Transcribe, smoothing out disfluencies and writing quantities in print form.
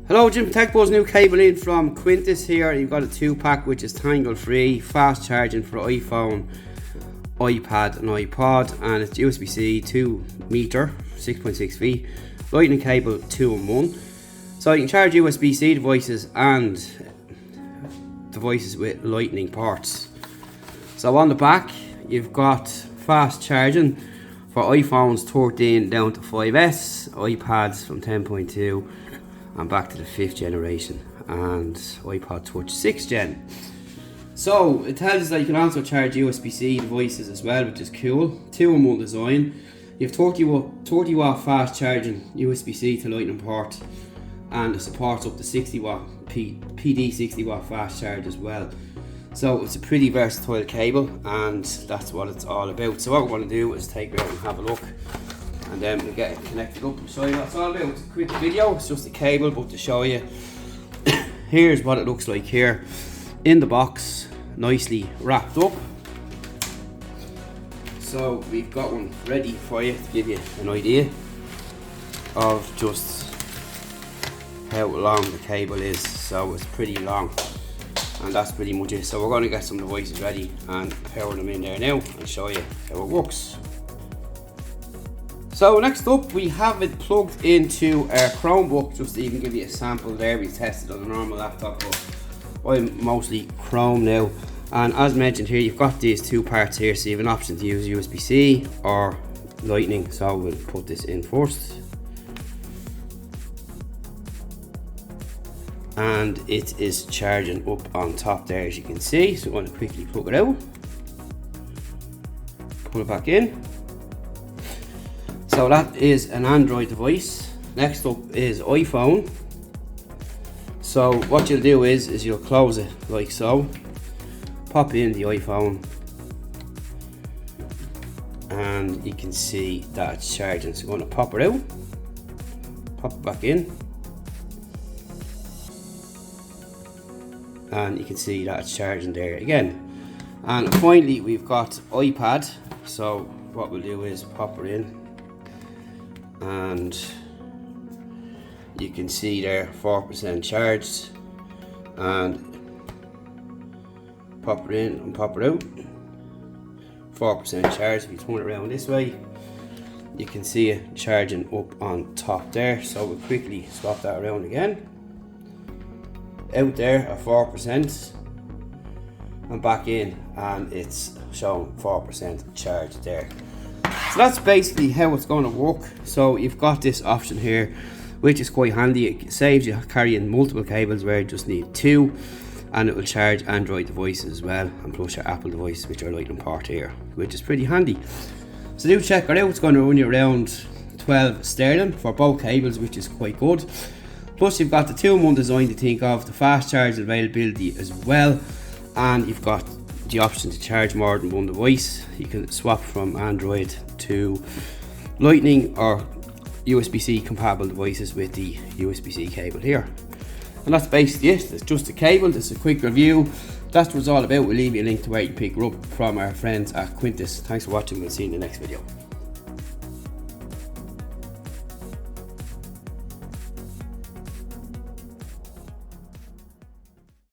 Hello, Jim Tech Buzz, new cable in from Quntis here. You've got a 2-pack which is tangle free, fast charging for iPhone, iPad and iPod, and it's USB-C 2 meter, 6.6 feet, lightning cable 2-in-1. So you can charge USB-C devices and devices with lightning ports. So on the back you've got fast charging for iPhones 13 down to 5S, iPads from 10.2 and back to the 5th generation, and iPod Touch 6th gen. So it tells us that you can also charge USB-C devices as well, which is cool. 2-in-1 design. You have 30 watt fast charging USB-C to lightning port, and it supports up to 60 watt PD 60 watt fast charge as well. So it's a pretty versatile cable, and that's what it's all about. So what we're going to do is take it out and have a look, and then we'll get it connected up and show you what it's all about. It's a quick video, it's just a cable, but to show you, here's what it looks like here in the box, nicely wrapped up. So we've got one ready for you to give you an idea of just how long the cable is. So it's pretty long, and that's pretty much it. So we're going to get some devices ready and power them in there now and show you how it works. So next up, we have it plugged into our Chromebook, just to even give you a sample there. We tested on a normal laptop, but I'm mostly Chrome now. And as mentioned here, you've got these two parts here, so you have an option to use USB-C or lightning. So we'll put this in first. And it is charging up on top there, as you can see. So I'm going to quickly plug it out, pull it back in. So that is an Android device. Next up is iPhone. So what you'll do is you'll close it like so, pop in the iPhone, and you can see that it's charging. So I'm going to pop it out, pop it back in, and you can see that it's charging there again. And finally we've got iPad. So what we'll do is pop it in, and you can see there 4% charged, and pop it in and pop it out, 4% charged. If you turn it around this way, you can see it charging up on top there. So we'll quickly swap that around again, out there at 4% and back in, and it's showing 4% charge there. So that's basically how it's going to work. So you've got this option here, which is quite handy. It saves you carrying multiple cables where you just need 2, and it will charge Android devices as well, and plus your Apple devices, which are lightning port here, which is pretty handy. So do check it out. It's going to run you around 12 sterling for both cables, which is quite good. Plus you've got the 2-in-1 design to think of, the fast charge availability as well, and you've got the option to charge more than one device. You can swap from Android to lightning or USB-C compatible devices with the USB-C cable here. And that's basically it. It's just a cable. This is a quick review. That's what it's all about. We'll leave you a link to where you can pick her up from our friends at Quntis. Thanks for watching. We'll see you in the next video.